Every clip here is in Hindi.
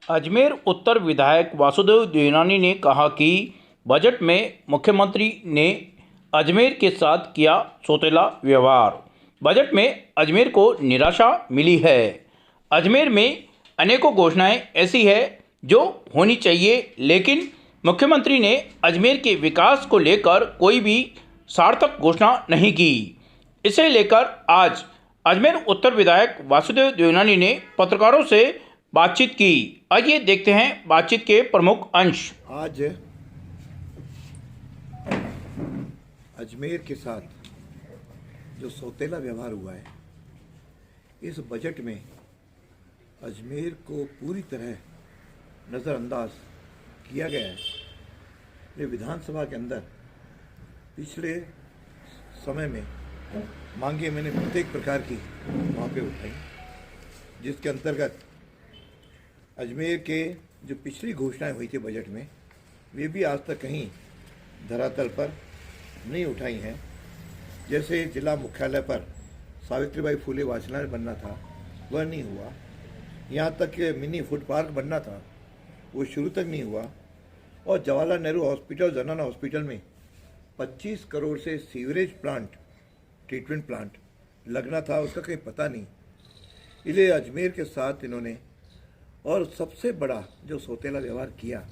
अजमेर उत्तर विधायक वासुदेव देवनानी ने कहा कि बजट में मुख्यमंत्री ने अजमेर के साथ किया सौतेला व्यवहार। बजट में अजमेर को निराशा मिली है। अजमेर में अनेकों घोषणाएं ऐसी है जो होनी चाहिए, लेकिन मुख्यमंत्री ने अजमेर के विकास को लेकर कोई भी सार्थक घोषणा नहीं की। इसे लेकर आज अजमेर उत्तर विधायक वासुदेव देवनानी ने पत्रकारों से बातचीत की। आइए देखते हैं बातचीत के प्रमुख अंश। आज अजमेर के साथ जो सौतेला व्यवहार हुआ है, इस बजट में अजमेर को पूरी तरह नज़रअंदाज किया गया है। ये विधानसभा के अंदर पिछले समय में मांगे मैंने प्रत्येक प्रकार की वहाँ पे उठाई, जिसके अंतर्गत अजमेर के जो पिछली घोषणाएं हुई थी बजट में, वे भी आज तक कहीं धरातल पर नहीं उठाई हैं। जैसे जिला मुख्यालय पर सावित्रीबाई फुले वाचनालय बनना था, वह नहीं हुआ। यहाँ तक कि मिनी फूड पार्क बनना था, वो शुरू तक नहीं हुआ। और जवाहरलाल नेहरू हॉस्पिटल, जनाना हॉस्पिटल में 25 करोड़ से सीवरेज प्लांट, ट्रीटमेंट प्लांट लगना था, उसका कहीं पता नहीं। इसलिए अजमेर के साथ इन्होंने और सबसे बड़ा जो सौतेला व्यवहार किया,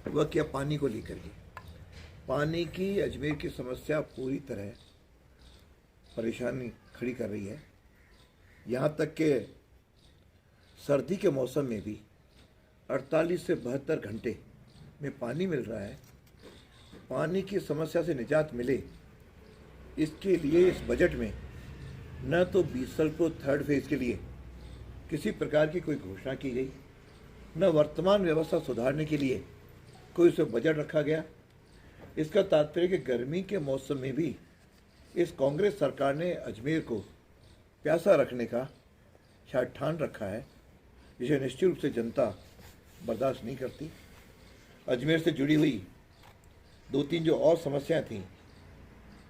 वह किया पानी को लेकर के। पानी की अजमेर की समस्या पूरी तरह परेशानी खड़ी कर रही है। यहाँ तक कि सर्दी के मौसम में भी 48 से 72 घंटे में पानी मिल रहा है। पानी की समस्या से निजात मिले, इसके लिए इस बजट में न तो बीसलपुर थर्ड फेज के लिए किसी प्रकार की कोई घोषणा की गई, न वर्तमान व्यवस्था सुधारने के लिए कोई उसे बजट रखा गया। इसका तात्पर्य कि गर्मी के मौसम में भी इस कांग्रेस सरकार ने अजमेर को प्यासा रखने का शायद ठान रखा है, जिसे निश्चित रूप से जनता बर्दाश्त नहीं करती। अजमेर से जुड़ी हुई 2-3 जो और समस्याएं थीं,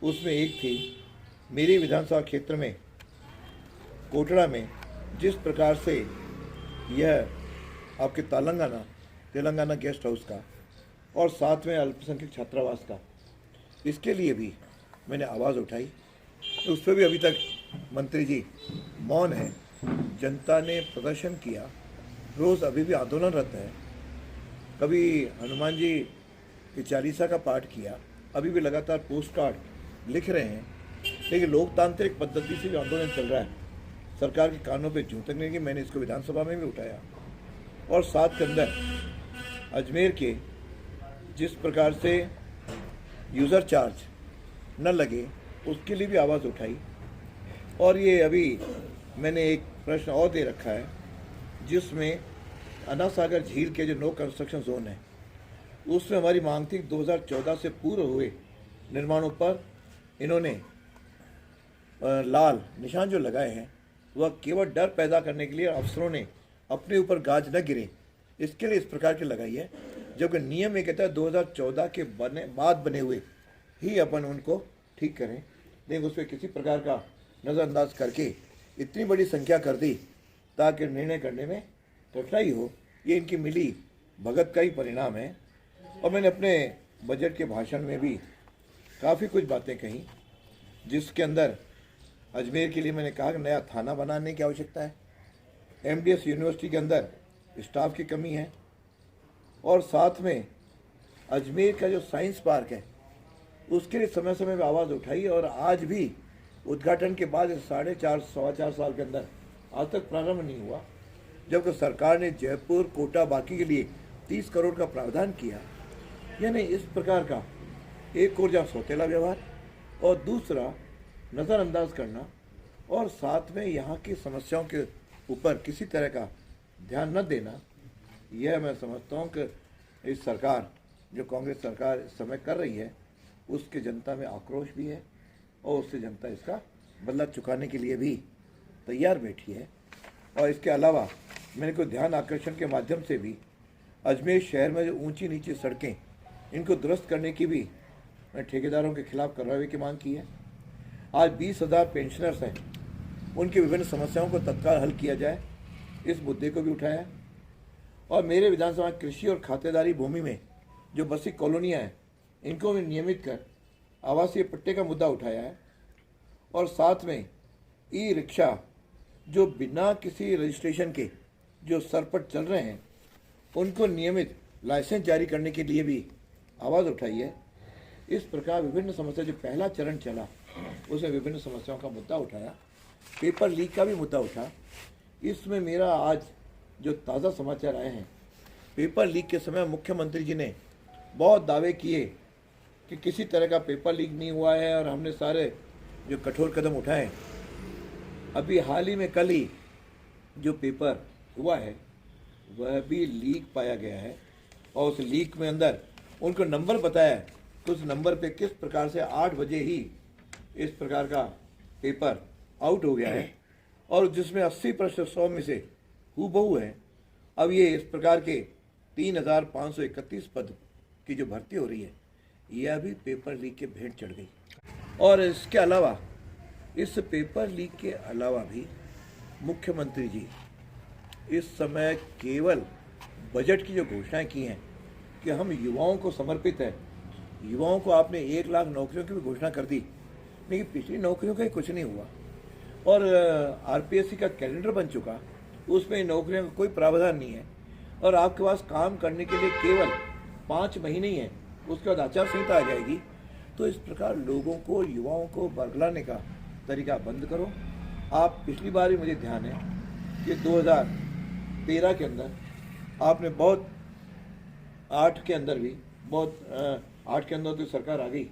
उसमें एक थी मेरी विधानसभा क्षेत्र में कोटड़ा में जिस प्रकार से यह आपके तेलंगाना गेस्ट हाउस का और साथ में अल्पसंख्यक छात्रावास का, इसके लिए भी मैंने आवाज़ उठाई। उस पर भी अभी तक मंत्री जी मौन है। जनता ने प्रदर्शन किया, रोज़ अभी भी आंदोलनरत है। कभी हनुमान जी की चालीसा का पाठ किया, अभी भी लगातार पोस्ट कार्ड लिख रहे हैं। लेकिन लोकतांत्रिक पद्धति से जो आंदोलन चल रहा है, सरकार के कानों पे जूं तक नहीं कि मैंने इसको विधानसभा में भी उठाया। और साथ के अंदर अजमेर के जिस प्रकार से यूज़र चार्ज न लगे, उसके लिए भी आवाज़ उठाई। और ये अभी मैंने एक प्रश्न और दे रखा है, जिसमें अन्ना सागर झील के जो नो कंस्ट्रक्शन जोन है, उसमें हमारी मांग थी 2014 से पूर्व हुए निर्माणों पर इन्होंने लाल निशान जो लगाए हैं, वह केवल डर पैदा करने के लिए अफसरों ने अपने ऊपर गाज न गिरे, इसके लिए इस प्रकार की लगाई है। जबकि नियम ये कहता है 2014 के बाद बने हुए ही अपन उनको ठीक करें। लेकिन उस पर किसी प्रकार का नज़रअंदाज करके इतनी बड़ी संख्या कर दी ताकि निर्णय करने में कठिनाई हो। ये इनकी मिली भगत का ही परिणाम है। और मैंने अपने बजट के भाषण में भी काफ़ी कुछ बातें कही, जिसके अंदर अजमेर के लिए मैंने कहा कि नया थाना बनाने की आवश्यकता है। एमडीएस यूनिवर्सिटी के अंदर स्टाफ की कमी है। और साथ में अजमेर का जो साइंस पार्क है, उसके लिए समय समय में आवाज़ उठाई। और आज भी उद्घाटन के बाद 4.5-4 साल के अंदर आज तक प्रारंभ नहीं हुआ, जबकि सरकार ने जयपुर, कोटा, बाकी के लिए 30 करोड़ का प्रावधान किया। यानी इस प्रकार का एक और जहाँ सौतेला व्यवहार और दूसरा नज़रअंदाज करना, और साथ में यहाँ की समस्याओं के ऊपर किसी तरह का ध्यान न देना, यह मैं समझता हूँ कि इस सरकार, जो कांग्रेस सरकार इस समय कर रही है, उसके जनता में आक्रोश भी है और उससे जनता इसका बदला चुकाने के लिए भी तैयार बैठी है। और इसके अलावा मैंने कोई ध्यान आकर्षण के माध्यम से भी अजमेर शहर में जो ऊंची नीची सड़कें, इनको दुरुस्त करने की भी मैं ठेकेदारों के खिलाफ कार्रवाई की मांग की है। आज 20,000 पेंशनर्स हैं, उनकी विभिन्न समस्याओं को तत्काल हल किया जाए, इस मुद्दे को भी उठाया। और मेरे विधानसभा कृषि और खातेदारी भूमि में जो बसी कॉलोनियाँ हैं इनको भी नियमित कर आवासीय पट्टे का मुद्दा उठाया है। और साथ में ई रिक्शा जो बिना किसी रजिस्ट्रेशन के जो सरपट चल रहे हैं उनको नियमित लाइसेंस जारी करने के लिए भी आवाज़ उठाई है। इस प्रकार विभिन्न समस्या जो पहला चरण चला उसमें विभिन्न समस्याओं का मुद्दा उठाया। पेपर लीक का भी मुद्दा उठा। इसमें मेरा आज जो ताज़ा समाचार आए हैं, पेपर लीक के समय मुख्यमंत्री जी ने बहुत दावे किए कि किसी तरह का पेपर लीक नहीं हुआ है और हमने सारे जो कठोर कदम उठाए। अभी हाल ही में कल ही जो पेपर हुआ है वह भी लीक पाया गया है और उस लीक में अंदर उनको नंबर बताया तो उस नंबर पे किस प्रकार से 8 बजे ही इस प्रकार का पेपर आउट हो गया है और जिसमें 80 प्रश्न 100 में से हूबहू है। अब ये इस प्रकार के 3,531 पद की जो भर्ती हो रही है यह भी पेपर लीक के भेंट चढ़ गई। और इसके अलावा इस पेपर लीक के अलावा भी मुख्यमंत्री जी इस समय केवल बजट की जो घोषणाएं की हैं कि हम युवाओं को समर्पित है, युवाओं को आपने 1 लाख नौकरियों की भी घोषणा कर दी, लेकिन पिछली नौकरियों का ही कुछ नहीं हुआ। और आरपीएससी का कैलेंडर बन चुका, उसमें नौकरियों का कोई प्रावधान नहीं है और आपके पास काम करने के लिए केवल 5 महीने ही है, उसके बाद आचार संहिता आ जाएगी। तो इस प्रकार लोगों को, युवाओं को बरगलाने का तरीका बंद करो। आप पिछली बार ही मुझे ध्यान है कि 2013 के अंदर आपने बहुत 8 के अंदर भी बहुत 8 के अंदर तो सरकार आ गई,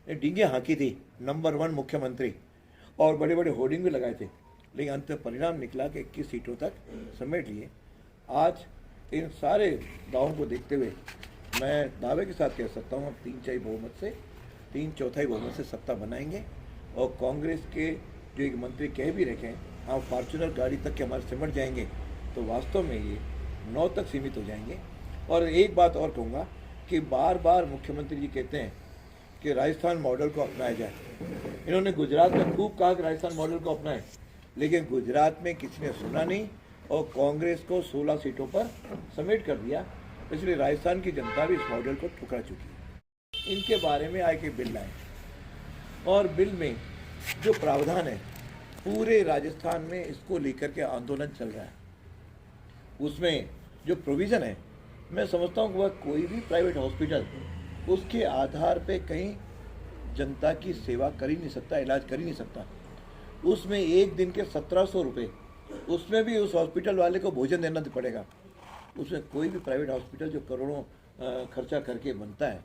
डींगे हाँकी थी नंबर 1 मुख्यमंत्री और बड़े बड़े होर्डिंग भी लगाए थे, लेकिन अंत परिणाम निकला कि 21 सीटों तक समेट लिए। आज इन सारे दावों को देखते हुए मैं दावे के साथ कह सकता हूँ हम 3/4 बहुमत से 3/4 बहुमत से सत्ता बनाएंगे और कांग्रेस के जो एक मंत्री कह भी रखे हैं हम फॉर्चूनर गाड़ी तक के हमारे सिमट जाएंगे, तो वास्तव में ये 9 तक सीमित हो जाएंगे। और एक बात और कहूँगा कि बार बार मुख्यमंत्री जी कहते हैं कि राजस्थान मॉडल को अपनाया जाए। इन्होंने गुजरात में खूब कहा कि राजस्थान मॉडल को अपनाएं, लेकिन गुजरात में किसी ने सुना नहीं और कांग्रेस को 16 सीटों पर समेट कर दिया। इसलिए राजस्थान की जनता भी इस मॉडल को ठुकरा चुकी है। इनके बारे में आए कि बिल लाए और बिल में जो प्रावधान है पूरे राजस्थान में इसको लेकर के आंदोलन चल रहा है। उसमें जो प्रोविज़न है मैं समझता हूँ कि वह कोई भी प्राइवेट हॉस्पिटल उसके आधार पे कहीं जनता की सेवा कर ही नहीं सकता, इलाज कर ही नहीं सकता। उसमें एक दिन के 1700 रुपये, उसमें भी उस हॉस्पिटल वाले को भोजन देना पड़ेगा। उसमें कोई भी प्राइवेट हॉस्पिटल जो करोड़ों खर्चा करके बनता है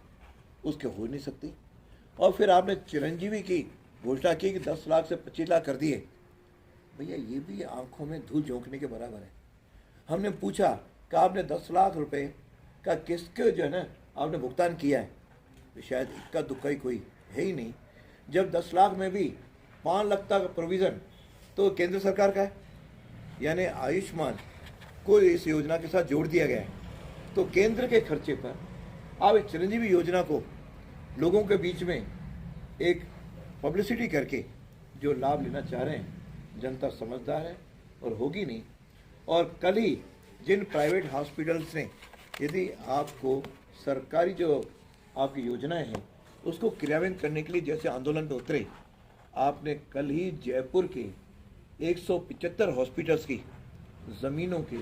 उसके हो नहीं सकती। और फिर आपने चिरंजीवी की घोषणा की कि 10 लाख से 25 लाख कर दिए। भैया ये भी आंखों में धूल झोंकने के बराबर है। हमने पूछा कि आपने 10 लाख रुपए का किसके जो है ना आपने भुगतान किया है, तो शायद इक्का दुक्का ही कोई है ही नहीं। जब 10 लाख में भी 5 लाख का प्रोविज़न तो केंद्र सरकार का है, यानी आयुष्मान को इस योजना के साथ जोड़ दिया गया है। तो केंद्र के खर्चे पर आप इस चिरंजीवी योजना को लोगों के बीच में एक पब्लिसिटी करके जो लाभ लेना चाह रहे हैं, जनता समझदार है और होगी नहीं। और कल ही जिन प्राइवेट हॉस्पिटल्स ने यदि आपको सरकारी जो आपकी योजनाएं हैं उसको क्रियान्वित करने के लिए जैसे आंदोलन पे उतरे, आपने कल ही जयपुर के 175 हॉस्पिटल्स की ज़मीनों के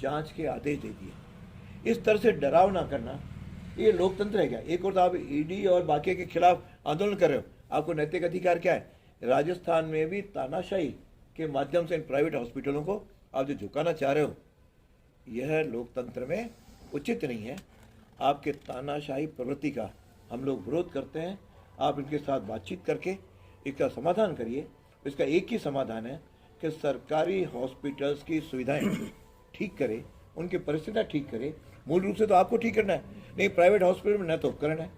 जांच के आदेश दे दिए। इस तरह से डराव ना करना, ये लोकतंत्र है क्या? एक और तो आप ईडी और बाकी के खिलाफ आंदोलन कर रहे हो, आपको नैतिक अधिकार क्या है? राजस्थान में भी तानाशाही के माध्यम से इन प्राइवेट हॉस्पिटलों को आप जो झुकाना चाह रहे हो, यह लोकतंत्र में उचित नहीं है। आपके तानाशाही प्रवृत्ति का हम लोग विरोध करते हैं। आप इनके साथ बातचीत करके इसका समाधान करिए। इसका एक ही समाधान है कि सरकारी हॉस्पिटल्स की सुविधाएं ठीक करे, उनकी परिस्थितियाँ ठीक करे। मूल रूप से तो आपको ठीक करना है, नहीं प्राइवेट हॉस्पिटल में न तो उपकरण है,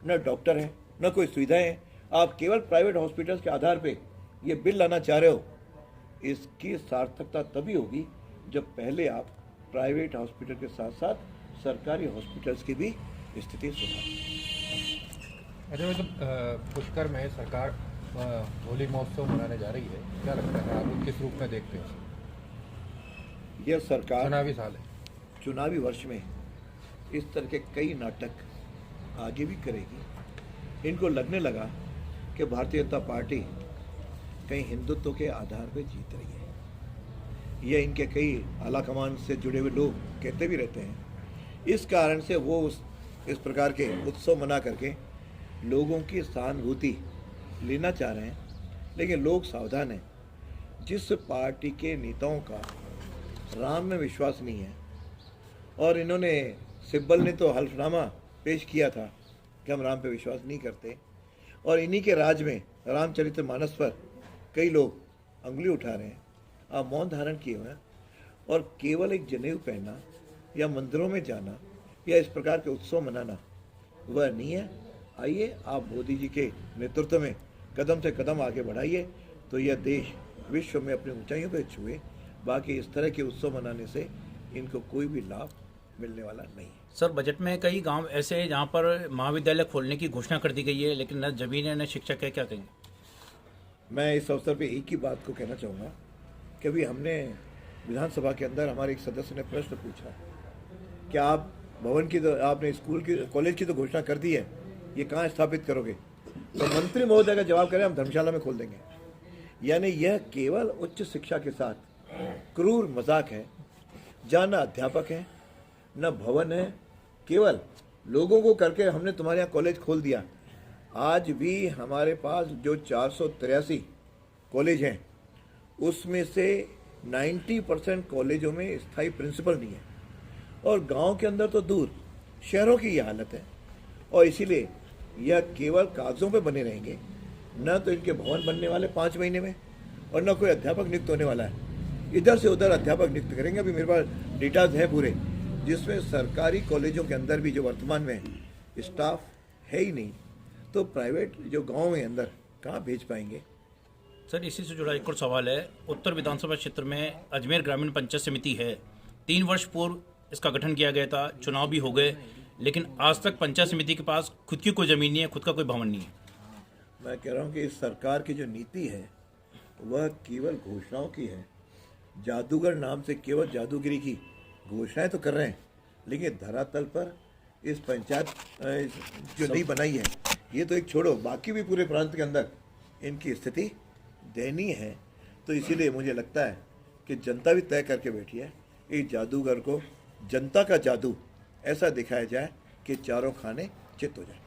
न डॉक्टर है, न कोई सुविधाएं हैं। आप केवल प्राइवेट हॉस्पिटल्स के आधार पे ये बिल लाना चाह रहे हो। इसकी सार्थकता तभी होगी जब पहले आप प्राइवेट हॉस्पिटल के साथ साथ सरकारी हॉस्पिटल्स की भी स्थिति सुधारें। अच्छा, मतलब पुष्कर में सरकार होली महोत्सव मनाने जा रही है, क्या लगता है आप किस रूप में देखते हैं? यह सरकार चुनावी साल है, चुनावी वर्ष में इस तरह के कई नाटक आगे भी करेगी। इनको लगने लगा कि भारतीय जनता पार्टी कहीं हिंदुत्व के आधार पर जीत रही है। यह इनके कई आलाकमान से जुड़े हुए लोग कहते भी रहते हैं। इस कारण से वो इस प्रकार के उत्सव मना करके लोगों की सहानुभूति लेना चाह रहे हैं, लेकिन लोग सावधान हैं। जिस पार्टी के नेताओं का राम में विश्वास नहीं है, और इन्होंने सिब्बल ने तो हल्फनामा पेश किया था कि हम राम पे विश्वास नहीं करते, और इन्हीं के राज में रामचरितमानस पर कई लोग अंगुली उठा रहे हैं, आप मौन धारण किए हुए हैं, और केवल एक जनेऊ पहनना या मंदिरों में जाना या इस प्रकार के उत्सव मनाना वह नहीं है। आइए आप मोदी जी के नेतृत्व में कदम से कदम आगे बढ़ाइए, तो यह देश विश्व में अपनी ऊंचाइयों पर छुए। बाकी इस तरह के उत्सव मनाने से इनको कोई भी लाभ मिलने वाला नहीं है। सर, बजट में कई गांव ऐसे हैं जहां पर महाविद्यालय खोलने की घोषणा कर दी गई है, लेकिन न जमीन है न शिक्षक है, क्या कहेंगे? मैं इस अवसर पे एक ही बात को कहना चाहूँगा कि अभी हमने विधानसभा के अंदर हमारे एक सदस्य ने प्रश्न पूछा कि आप भवन की तो आपने स्कूल की कॉलेज की तो घोषणा कर दी है, ये कहाँ स्थापित करोगे? तो मंत्री महोदय का जवाब करें, हम धर्मशाला में खोल देंगे। यानी यह केवल उच्च शिक्षा के साथ क्रूर मजाक है, जहाँ न अध्यापक हैं न भवन है, केवल लोगों को करके हमने तुम्हारे यहाँ कॉलेज खोल दिया। आज भी हमारे पास जो 483 कॉलेज हैं, उसमें से 90% कॉलेजों में स्थायी प्रिंसिपल नहीं है, और गांव के अंदर तो दूर, शहरों की ये हालत है। और इसीलिए यह केवल कागजों पे बने रहेंगे, न तो इनके भवन बनने वाले 5 महीने में, और न कोई अध्यापक नियुक्त होने वाला है। इधर से उधर अध्यापक नियुक्त करेंगे। अभी मेरे पास डेटाज है पूरे, जिसमें सरकारी कॉलेजों के अंदर भी जो वर्तमान में स्टाफ है ही नहीं, तो प्राइवेट जो गाँव में अंदर कहाँ भेज पाएंगे? सर, इसी से जुड़ा एक और सवाल है। उत्तर विधानसभा क्षेत्र में अजमेर ग्रामीण पंचायत समिति है। 3 वर्ष पूर्व इसका गठन किया गया था, चुनाव भी हो गए, लेकिन आज तक पंचायत समिति के पास खुद की कोई ज़मीन नहीं है, खुद का कोई भवन नहीं है। मैं कह रहा हूँ कि इस सरकार की जो नीति है वह केवल घोषणाओं की है। जादूगर नाम से केवल जादूगिरी की घोषणाएं तो कर रहे हैं, लेकिन धरातल पर इस पंचायत जो नहीं बनाई है, ये तो एक छोड़ो, बाकी भी पूरे प्रांत के अंदर इनकी स्थिति दयनीय है। तो इसीलिए मुझे लगता है कि जनता भी तय करके बैठी है, इस जादूगर को जनता का जादू ऐसा दिखाया जाए कि चारों खाने चित हो जाए।